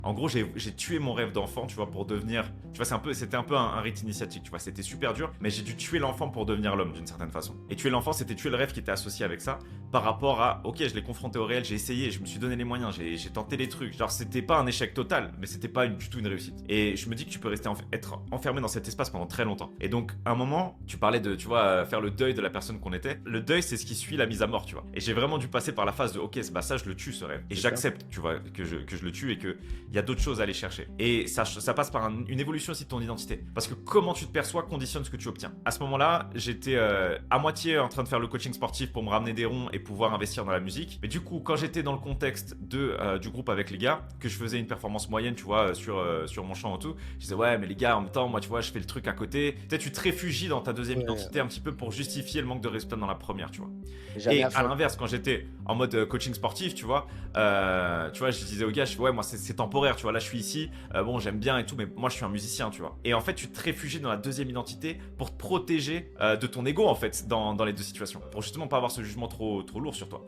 En gros, j'ai tué mon rêve d'enfant, tu vois, pour devenir. Tu vois, c'était un peu un rite initiatique, tu vois. C'était super dur, mais j'ai dû tuer l'enfant pour devenir l'homme d'une certaine façon. Et tuer l'enfant, c'était tuer le rêve qui était associé avec ça, par rapport à, ok, je l'ai confronté au réel, j'ai essayé, je me suis donné les moyens, j'ai tenté les trucs. Genre, c'était pas un échec total, mais c'était pas du tout une réussite. Et je me dis que tu peux rester être enfermé dans cet espace pendant très longtemps. Et donc, à un moment, tu parlais de, tu vois, faire le deuil de la personne qu'on était. Le deuil, c'est ce qui suit la mise à mort, tu vois. Et j'ai vraiment dû passer par la phase de, ok, bah ça, je le tue ce rêve. Et C'est ça. j'accepte, tu vois, que je le tue et que il y a d'autres choses à aller chercher. Et ça passe par une évolution aussi de ton identité. Parce que comment tu te perçois conditionne ce que tu obtiens. À ce moment-là, j'étais à moitié en train de faire le coaching sportif pour me ramener des ronds et pouvoir investir dans la musique. Mais du coup, quand j'étais dans le contexte du groupe avec les gars, que je faisais une performance moyenne, tu vois, sur mon chant et tout, je disais, ouais, mais les gars, en même temps, moi, tu vois, je fais le truc à côté. Peut-être tu te réfugies dans ta deuxième Ouais, identité un petit peu pour justifier le manque de résultats dans la première, tu vois. jamais Et à à fond. l'inverse, quand j'étais en mode coaching sportif, tu vois, je disais aux gars, ouais, moi c'est temporaire, tu vois, là je suis ici, bon, j'aime bien et tout, mais moi je suis un musicien, tu vois. Et en fait, tu te réfugies dans la deuxième identité pour te protéger de ton ego, en fait, dans les deux situations, pour justement pas avoir ce jugement trop lourd sur toi.